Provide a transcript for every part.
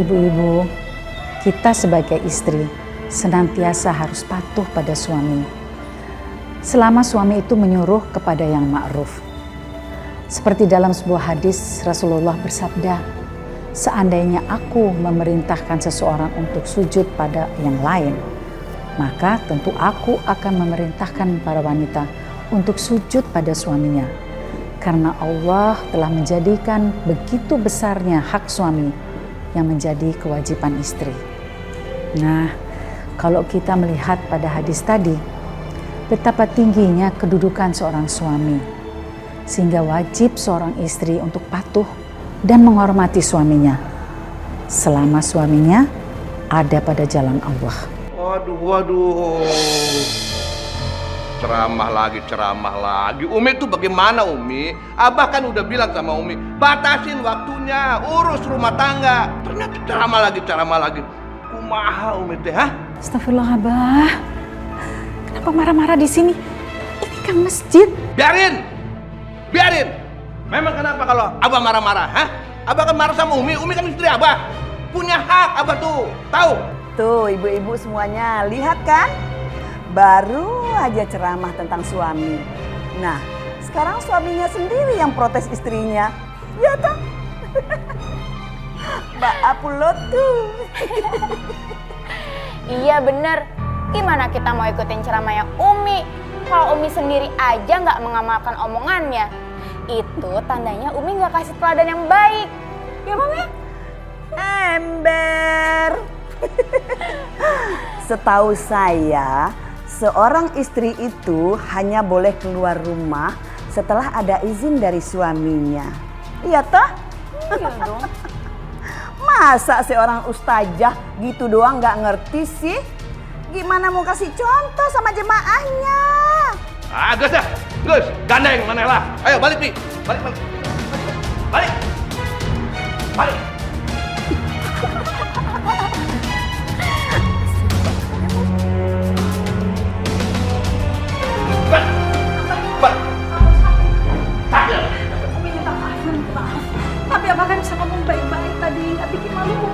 Ibu-ibu, kita sebagai istri senantiasa harus patuh pada suami. Selama suami itu menyuruh kepada yang ma'ruf. Seperti dalam sebuah hadis Rasulullah bersabda, seandainya aku memerintahkan seseorang untuk sujud pada yang lain, maka tentu aku akan memerintahkan para wanita untuk sujud pada suaminya. Karena Allah telah menjadikan begitu besarnya hak suami yang menjadi kewajiban istri. Nah, kalau kita melihat pada hadis tadi, betapa tingginya kedudukan seorang suami, sehingga wajib seorang istri untuk patuh dan menghormati suaminya, selama suaminya ada pada jalan Allah. Waduh. Ceramah lagi. Umi itu bagaimana, Umi? Abah kan udah bilang sama Umi, batasin waktunya, urus rumah tangga. Ternyata ceramah lagi. Kumaha Umi teh, ha? Astagfirullah, Abah. Kenapa marah-marah di sini? Ini kan masjid. Biarin. Memang kenapa kalau Abah marah-marah, ha? Abah kan marah sama Umi kan istri Abah. Punya hak Abah tuh, tahu? Tuh ibu-ibu semuanya, lihat kan? Baru aja ceramah tentang suami. Nah, sekarang suaminya sendiri yang protes istrinya. Ya toh? Mbak Apulot tuh. Iya bener. Gimana kita mau ikutin ceramahnya Umi kalau Umi sendiri aja nggak mengamalkan omongannya? Itu tandanya Umi nggak kasih teladan yang baik. Ya Bang ya? Ember. Setahu saya, seorang istri itu hanya boleh keluar rumah setelah ada izin dari suaminya. Iya toh? Iya dong. Masa seorang ustazah gitu doang nggak ngerti sih? Gimana mau kasih contoh sama jemaahnya? Gus, gandeng Manela. Ayo balik nih, balik. Tapi Abah kan bisa ngomong baik-baik tadi, nggak bikin malu.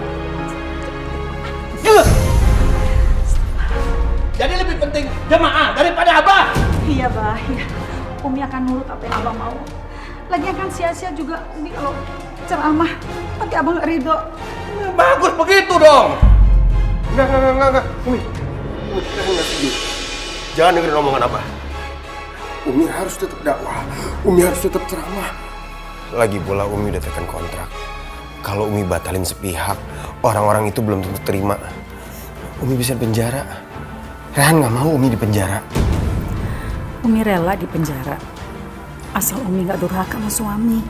Jadi lebih penting jemaah daripada Abah. Iya, Bah. Ya. Umi akan nurut apa yang Abah mau. Lagian kan sia-sia juga Umi kalau ceramah, tapi Abah nggak ridho. Bagus begitu dong. Enggak. Umi nggak setuju. Jangan dengerin omongan Abah. Umi harus tetap dakwah. Umi harus tetap ceramah. Lagi pula Umi udah tekan kontrak. Kalau Umi batalin sepihak, orang-orang itu belum tentu terima. Umi bisa penjara. Rehan nggak mau Umi di penjara. Umi rela di penjara, asal Umi nggak durhaka sama suami.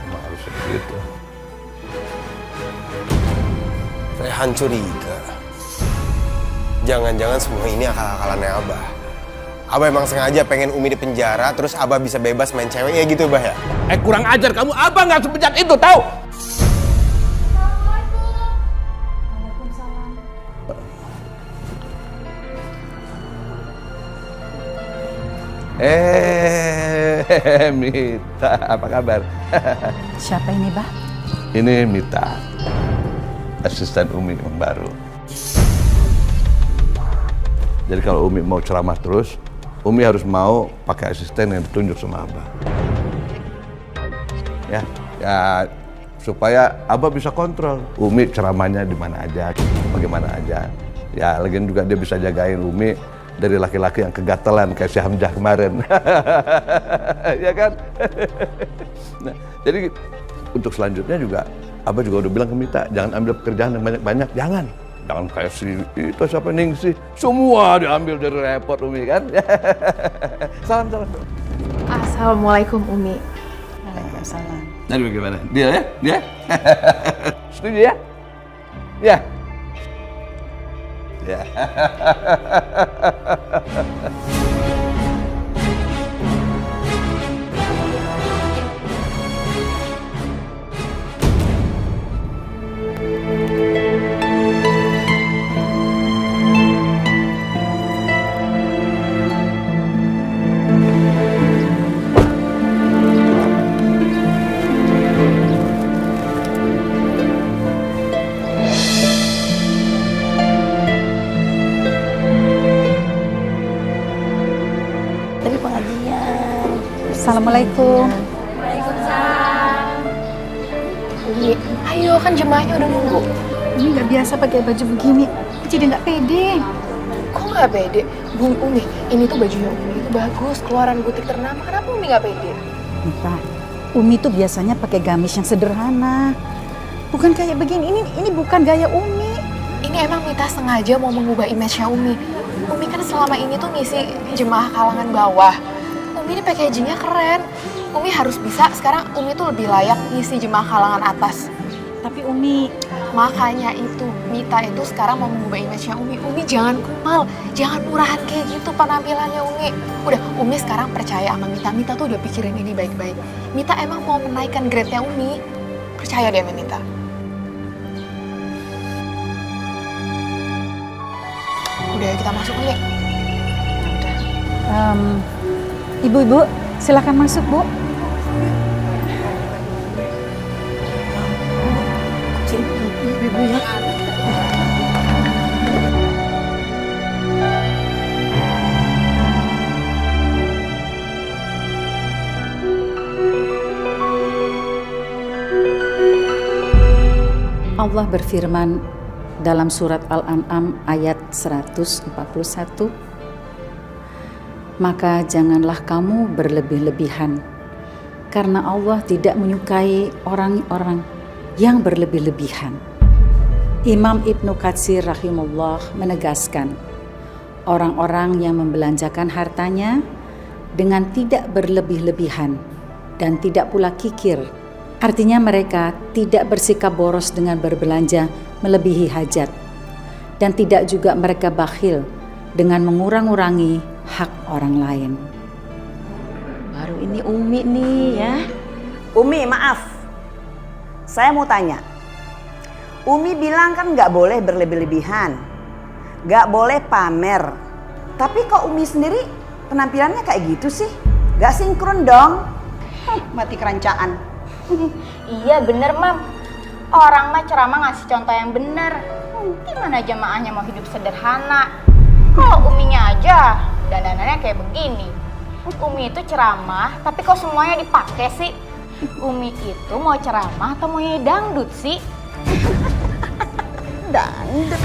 Harus begitu. Rehan curiga. Jangan-jangan semua ini akal-akalannya Abah. Abah emang sengaja pengen Umi di penjara, terus Abah bisa bebas main cewek ya gitu, Bah ya? Kurang ajar kamu, Abah nggak sebejat itu, tahu? Mita, apa kabar? Siapa ini, Bah? Ini Mita, asisten Umi yang baru. Jadi kalau Umi mau ceramah terus, Umi harus mau pakai asisten yang ditunjuk sama Abah. Ya, supaya Abah bisa kontrol Umi ceramahnya di mana aja, bagaimana aja. Ya, lagian juga dia bisa jagain Umi dari laki-laki yang kegatelan kayak si Hamzah kemarin. Ya kan? Nah, jadi untuk selanjutnya juga Abah juga udah bilang ke Mita, jangan ambil pekerjaan yang banyak-banyak, jangan kayak si itu siapa Ningsih, semua diambil dari repot Umi kan. Salam. Assalamualaikum Umi. Waalaikumsalam. Jadi bagaimana? Dia? Setuju ya? Ya. Ya. Assalamualaikum. Umi, ayo kan jemaahnya udah nunggu. Umi nggak biasa pakai baju begini, jadi nggak pede. Kok nggak pede? Umi, ini tuh bajunya Umi itu bagus, keluaran butik ternama. Kenapa Umi nggak pede? Mita, Umi tuh biasanya pakai gamis yang sederhana. Bukan kayak begini, ini bukan gaya Umi. Ini emang Mita sengaja mau mengubah image-nya Umi. Umi kan selama ini tuh ngisi jemaah kalangan bawah. Umi ini packagingnya keren. Umi harus bisa, sekarang Umi tuh lebih layak ngisi jemaah kalangan atas. Tapi Umi, Makanya itu, Mita itu sekarang mau mengubah image-nya Umi. Umi jangan kumal, jangan murahan kayak gitu penampilannya Umi. Udah, Umi sekarang percaya sama Mita. Mita tuh udah pikirin ini baik-baik. Mita emang mau menaikkan grade-nya Umi. Percaya deh sama Mita. Udah, kita masuk Umi. ibu-ibu silakan masuk, Bu. Ibu ya. Allah berfirman dalam surat Al-An'am ayat 141, maka janganlah kamu berlebih-lebihan, karena Allah tidak menyukai orang-orang yang berlebih-lebihan. Imam Ibnu Katsir rahimahullah menegaskan, orang-orang yang membelanjakan hartanya dengan tidak berlebih-lebihan dan tidak pula kikir, artinya mereka tidak bersikap boros dengan berbelanja melebihi hajat, dan tidak juga mereka bakhil dengan mengurang-urangi hak orang lain. Baru ini Umi nih ya. Umi, maaf. Saya mau tanya. Umi bilang kan nggak boleh berlebih-lebihan. Nggak boleh pamer. Tapi kok Umi sendiri penampilannya kayak gitu sih? Nggak sinkron dong. Mati kerancaan. Iya bener, Mam. Orang mah ceramah ngasih contoh yang bener. Gimana jemaahnya mau hidup sederhana? Kalau Uminya aja dandanannya kayak begini. Umi itu ceramah, tapi kok semuanya dipakai sih? Umi itu mau ceramah atau mau nyanyi dangdut sih? Dangdut.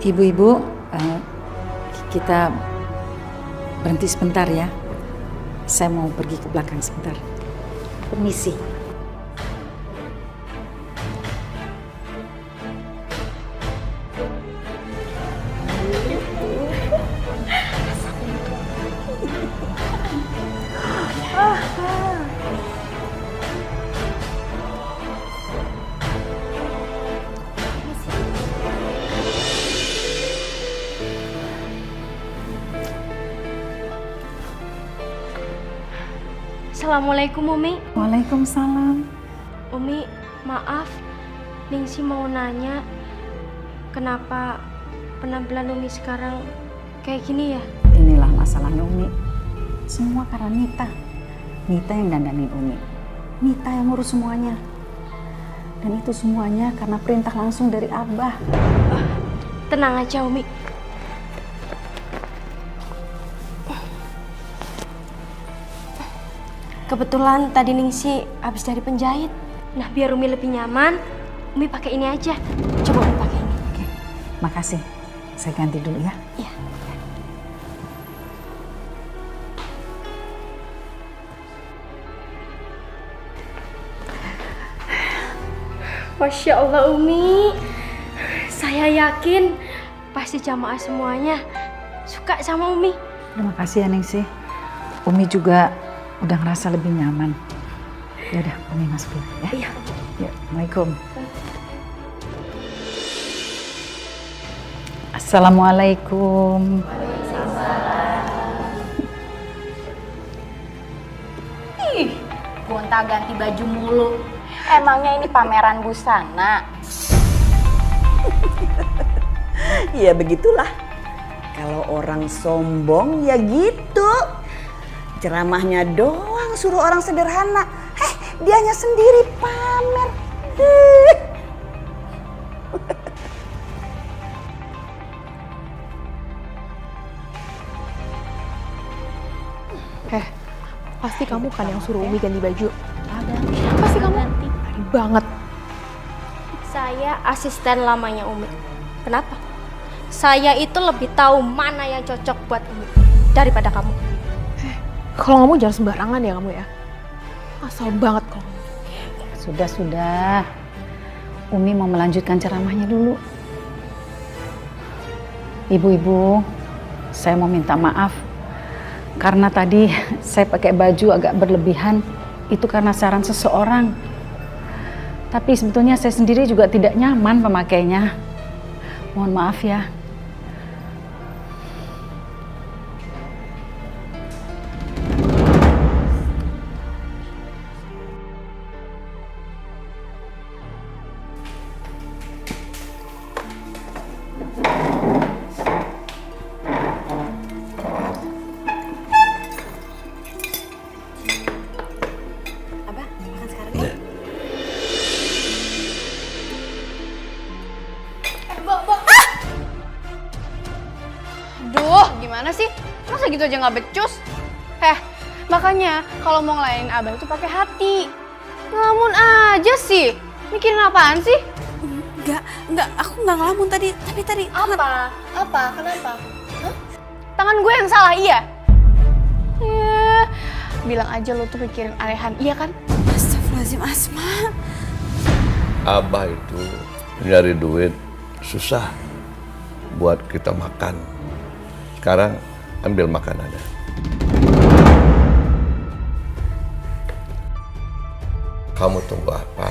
Ibu-ibu, kita berhenti sebentar ya. Saya mau pergi ke belakang sebentar. Permisi. Assalamualaikum Umi. Waalaikumsalam. Umi, maaf. Ningsi mau nanya, kenapa penampilan Umi sekarang kayak gini ya? Inilah masalahnya Umi. Semua karena Mita. Mita yang dandanin Umi. Mita yang ngurus semuanya. Dan itu semuanya karena perintah langsung dari Abah. Tenang aja Umi. Kebetulan tadi Ningsi habis dari penjahit. Nah, biar Umi lebih nyaman, Umi pakai ini aja. Coba Umi pakai ini. Oke, makasih. Saya ganti dulu ya. Iya. Masya Allah Umi. Saya yakin pasti jamaah semuanya suka sama Umi. Terima kasih ya Ningsi. Umi juga udah ngerasa lebih nyaman. Ya udah, Umi masuk dulu ya. Iya. Ya, Assalamualaikum. Assalamualaikum. Ih, gonta-ganti baju mulu. Emangnya ini pameran busana? Ya begitulah. Kalau orang sombong ya gitu. Ceramahnya doang suruh orang sederhana. Dianya sendiri pamer. Pasti kamu kan yang suruh Umi ganti baju. Siapa sih kamu? Berani banget. Saya asisten lamanya Umi. Kenapa? Saya itu lebih tahu mana yang cocok buat Umi daripada kamu. Kalau ngomong jangan sembarangan ya kamu ya. Asal banget kalau ngomong. Sudah. Umi mau melanjutkan ceramahnya dulu. Ibu-ibu, saya mau minta maaf. Karena tadi saya pakai baju agak berlebihan. Itu karena saran seseorang. Tapi sebetulnya saya sendiri juga tidak nyaman pemakainya. Mohon maaf ya. Duh, gimana sih? Masa gitu aja nggak becus? Makanya kalau mau ngelayanin Abah itu pakai hati. Ngelamun aja sih. Mikirin apaan sih? Enggak, aku nggak ngelamun tadi. Tapi tadi Apa? Kenapa? Hah? Tangan gue yang salah, iya? Bilang aja lo tuh pikirin alehan, iya kan? Astagfirullahaladzim, Asma. Abah itu nyari duit susah buat kita makan. Sekarang ambil makanannya. Kamu tunggu apa?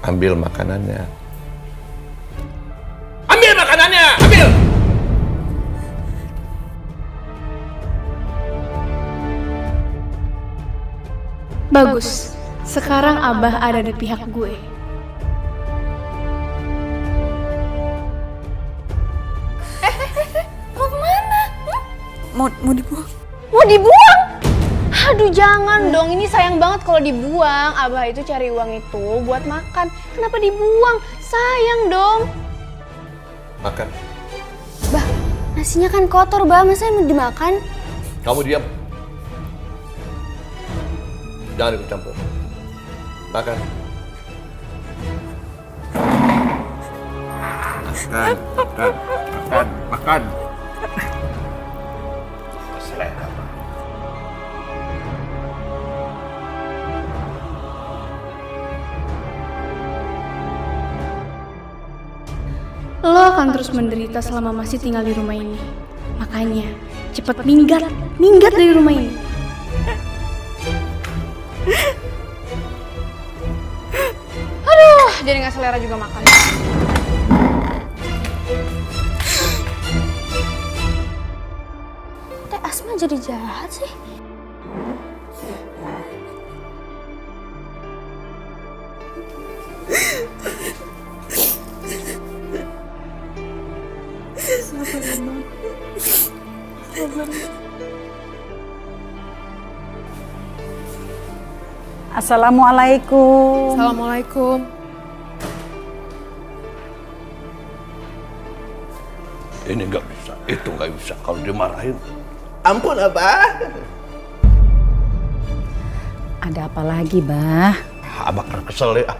Ambil makanannya. Ambil makanannya! Ambil! Bagus. Sekarang Abah ada di pihak gue. Mau kemana? Mau dibuang. Mau dibuang? Aduh jangan dong, ini sayang banget kalau dibuang. Abah itu cari uang itu buat makan. Kenapa dibuang? Sayang dong. Makan. Bah, nasinya kan kotor, Bah. Masa mau dimakan? Kamu diam. Jangan ikut campur. Makan. Makan. Selera. Lo akan terus menderita selama masih tinggal di rumah ini. Makanya, cepet minggat dari rumah ini. Aduh, jadi gak selera juga makan. Teh Asma jadi jahat sih. Assalamualaikum. Assalamualaikum. Ini nggak bisa, itu nggak bisa. Kalau dimarahin, ampun Abah. Ada apa lagi, Bah? Abah kan kesel ya.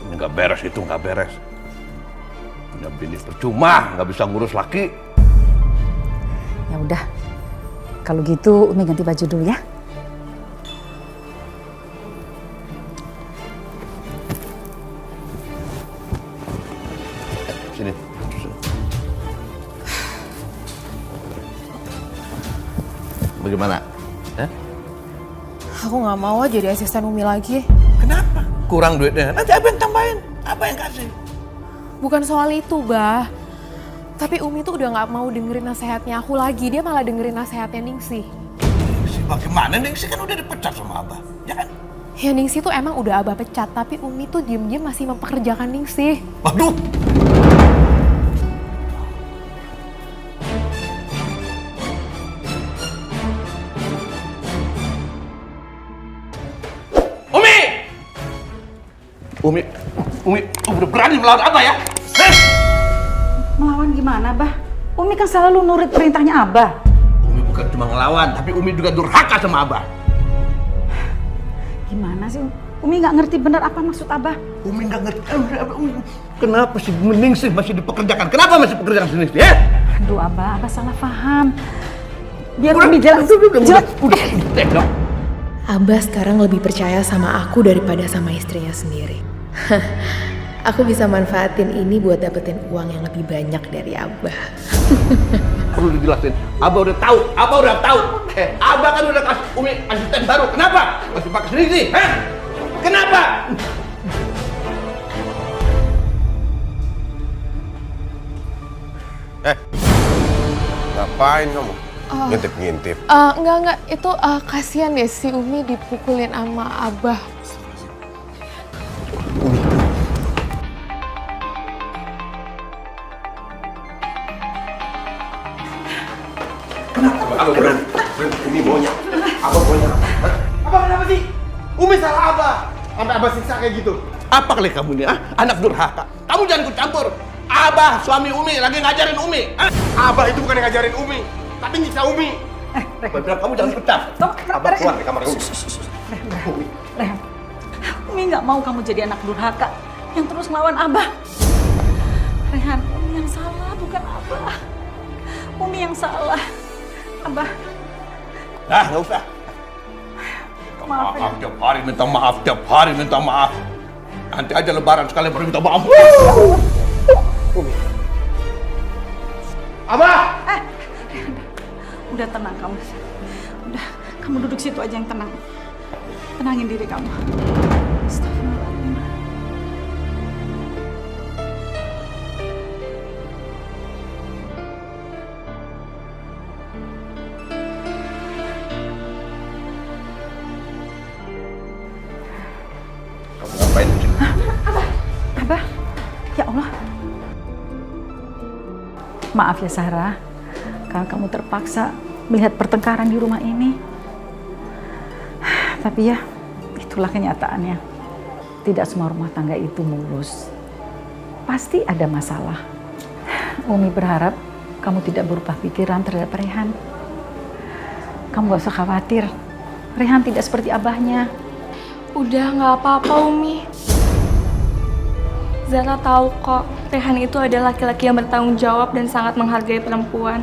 Ini nggak beres, itu nggak beres. Punya bini percuma, nggak bisa ngurus laki. Ya udah, kalau gitu Umi ganti baju dulu ya. Sini. Bagaimana? Aku nggak mau jadi asisten Umi lagi. Kenapa? Kurang duitnya. Nanti apa yang tambahin? Apa yang kasih? Bukan soal itu, Bah. Tapi Umi tuh udah nggak mau dengerin nasihatnya aku lagi. Dia malah dengerin nasihatnya Ningsih. Ningsih bagaimana? Ningsih kan udah dipecat sama Abah, ya kan? Ya Ningsih tuh emang udah Abah pecat, tapi Umi tuh diem-diem masih mempekerjakan Ningsih. Waduh! Umi udah berani melawan Abah ya? Melawan gimana, Bah? Umi kan selalu nurut perintahnya Abah. Umi bukan bukan cuma ngelawan, tapi Umi juga durhaka sama Abah. Gimana sih? Umi nggak ngerti benar apa maksud Abah. Umi nggak ngerti. Kenapa sih mending sih masih dipekerjakan? Kenapa masih pekerjaan sini sih? Ya? Aduh Abah salah paham. Biar Umi jalan. Udah. Abah sekarang lebih percaya sama aku daripada sama istrinya sendiri. Aku bisa manfaatin ini buat dapetin uang yang lebih banyak dari Abah. Perlu dijelasin. Abah udah tahu. Abah kan udah kasih Umi asisten baru. Kenapa? Masih pakai sendiri sih? Hah? Kenapa? Ngapain kamu? Ngintip-ngintip. Enggak, itu kasihan deh si Umi dipukulin sama Abah. Abah berani. Umi maunya. Abah maunya apa? Hah? Abah kenapa sih? Umi salah Abah. Sampai Abah siksa kayak gitu. Apa kali kamu nih? Anak durhaka. Kamu jangan ikut campur. Abah, suami Umi, lagi ngajarin Umi. Abah itu bukan yang ngajarin Umi, tapi nyiksa Umi. Bilang kamu jangan ikut campur. Abah keluar dari kamar Umi. Rehan, Umi nggak mau kamu jadi anak durhaka yang terus ngelawan Abah. Rehan, Umi yang salah bukan Abah. Umi yang salah. Abah. Nah, nggak usah. Maaf, Maaf tiap hari minta maaf. Nanti aja lebaran sekali baru minta maaf. Umi. Abah! Udah tenang kamu. Udah, kamu duduk situ aja yang tenang. Tenangin diri kamu. Astagfirullahaladzim. Kamu ngapain di sini? Abah, ya Allah. Maaf ya Sarah, kalau kamu terpaksa melihat pertengkaran di rumah ini. Tapi ya, itulah kenyataannya. Tidak semua rumah tangga itu mulus. Pasti ada masalah. Umi berharap kamu tidak berubah pikiran terhadap Rehan. Kamu gak usah khawatir. Rehan tidak seperti abahnya. Udah nggak apa-apa Umi. Zara tahu kok Rehan itu adalah laki-laki yang bertanggung jawab dan sangat menghargai perempuan.